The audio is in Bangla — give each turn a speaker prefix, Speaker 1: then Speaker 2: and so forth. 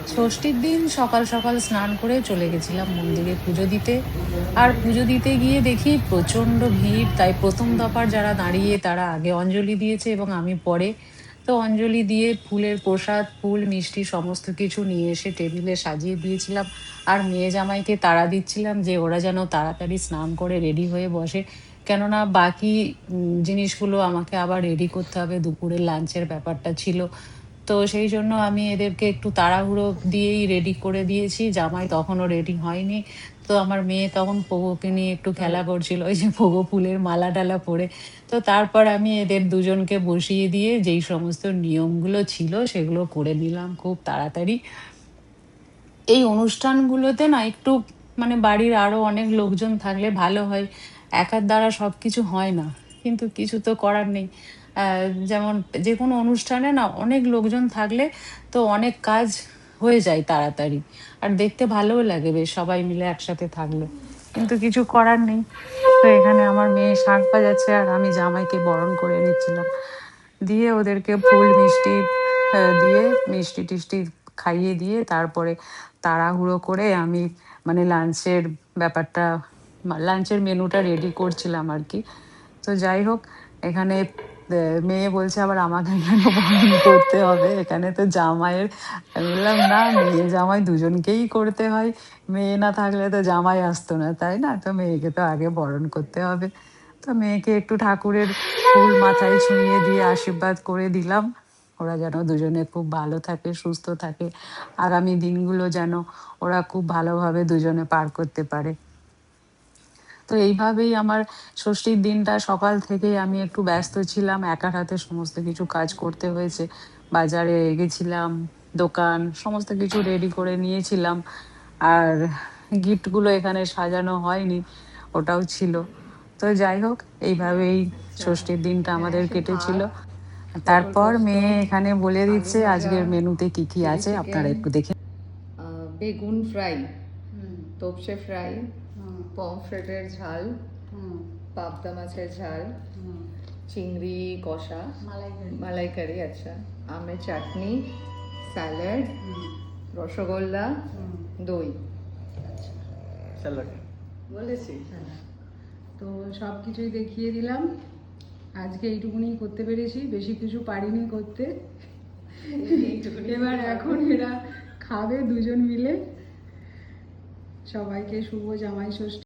Speaker 1: ষষ্ঠীর দিন সকাল সকাল স্নান করে চলে গেছিলাম মন্দিরে পুজো দিতে। আর পুজো দিতে গিয়ে দেখি প্রচণ্ড ভিড়। তাই প্রথম দফার যারা দাঁড়িয়ে তারা আগে অঞ্জলি দিয়েছে এবং আমি পরে। তো অঞ্জলি দিয়ে ফুলের প্রসাদ, ফুল, মিষ্টি সমস্ত কিছু নিয়ে এসে টেবিলে সাজিয়ে দিয়েছিলাম। আর মেয়ে জামাইকে তাড়া দিচ্ছিলাম যে ওরা যেন তাড়াতাড়ি স্নান করে রেডি হয়ে বসে। কেননা বাকি জিনিসগুলো আমাকে আবার রেডি করতে হবে। দুপুরের লাঞ্চের ব্যাপারটা ছিল। তো সেই জন্য আমি এদেরকে একটু তাড়াহুড়ো দিয়েই রেডি করে দিয়েছি। জামাই তখনও রেডি হয়নি। তো আমার মেয়ে তখন পোগোকে নিয়ে একটু খেলা করছিল। ওই যে পোগো ফুলের মালা-টালা পরে। তো তারপর আমি এদের দুজনকে বসিয়ে দিয়ে যেই সমস্ত নিয়মগুলো ছিল সেগুলো করে নিলাম খুব তাড়াতাড়ি। এই অনুষ্ঠানগুলোতে না একটু মানে বাড়ির আরো অনেক লোকজন থাকলে ভালো হয়। একার দ্বারা সবকিছু হয় না। কিন্তু কিছু তো করার নেই। যেমন যেকোনো অনুষ্ঠানে না অনেক লোকজন থাকলে তো অনেক কাজ হয়ে যায় তাড়াতাড়ি। আর দেখতে ভালোও লাগে বেশ সবাই মিলে একসাথে থাকলে। কিন্তু কিছু করার নেই। তো এখানে আমার মেয়ে শাঁখ বাজাচ্ছে আর আমি জামাইকে বরণ করে নিচ্ছিলাম। দিয়ে ওদেরকে ফুল, মিষ্টি দিয়ে মিষ্টি-টিষ্টি খাইয়ে দিয়ে তারপরে তাড়াহুড়ো করে আমি মানে লাঞ্চের মেনুটা রেডি করছিলাম আরকি। তো যাই হোক, এখানে মেয়ে বলছে আবার আমাকে কেন বরণ করতে হবে? এখানে তো জামাইয়ের। আমি বললাম, "না, মেয়ে জামাই দুজনকেই করতে হয়। মেয়ে না থাকলে তো জামাই আসতো না, তাই না? তো মেয়েকে তো আগে বরণ করতে হবে।" তো মেয়েকে একটু ঠাকুরের ফুল মাথায় ছুঁইয়ে দিয়ে আশীর্বাদ করে দিলাম। ওরা যেন দুজনে খুব ভালো থাকে, সুস্থ থাকে। আগামী দিনগুলো যেন ওরা খুব ভালোভাবে দুজনে পার করতে পারে। তো এইভাবেই আমার ষষ্ঠীর দিনটা সকাল থেকেই আমি একটু ব্যস্ত ছিলাম। একার হাতে সমস্ত কিছু কাজ করতে হয়েছে। বাজারে গেছিলাম, দোকান সমস্ত কিছু রেডি করে নিয়েছিলাম। আর গিফটগুলো এখানে সাজানো হয়নি, ওটাও ছিল। তো যাই হোক, এইভাবেই
Speaker 2: আচ্ছা,
Speaker 1: ষষ্ঠীর দিনটা
Speaker 2: হ্যাঁ,
Speaker 1: আমাদের
Speaker 2: সে
Speaker 1: কেটেছিল।
Speaker 2: ভাত,
Speaker 1: তারপর
Speaker 2: পটল পোস্ত,
Speaker 1: মেয়ে এখানে বলে
Speaker 2: আলু
Speaker 1: দিচ্ছে
Speaker 2: ভাজা,
Speaker 1: আজকের মেনুতে কি কি
Speaker 2: চিলি
Speaker 1: আছে আপনারা
Speaker 2: চিকেন,
Speaker 1: একটু দেখে।
Speaker 2: বেগুন ফ্রাই,
Speaker 3: হুম,
Speaker 2: তোপসে ফ্রাই,
Speaker 3: হুম,
Speaker 2: পমফ্রেটের ঝাল,
Speaker 3: হুম,
Speaker 2: পাবদা মাছের ঝাল,
Speaker 3: হুম,
Speaker 2: চিংড়ি কষা,
Speaker 3: মালাইকারি,
Speaker 2: মালাইকারি, আচ্ছা, আমের চাটনি, স্যালাড,
Speaker 3: হুম,
Speaker 2: রসগোল্লা,
Speaker 3: হুম,
Speaker 2: দই।
Speaker 3: আচ্ছা,
Speaker 4: স্যালাড
Speaker 2: বলেছি।
Speaker 3: হ্যাঁ। তো সব কিছুই দেখিয়ে দিলাম। আজকে এইটুকুনি করতে পেরেছি, বেশি কিছু পারিনি করতে। এবার এখন এরা খাবে দুজন মিলে। সবাইকে শুভ জামাই ষষ্ঠী।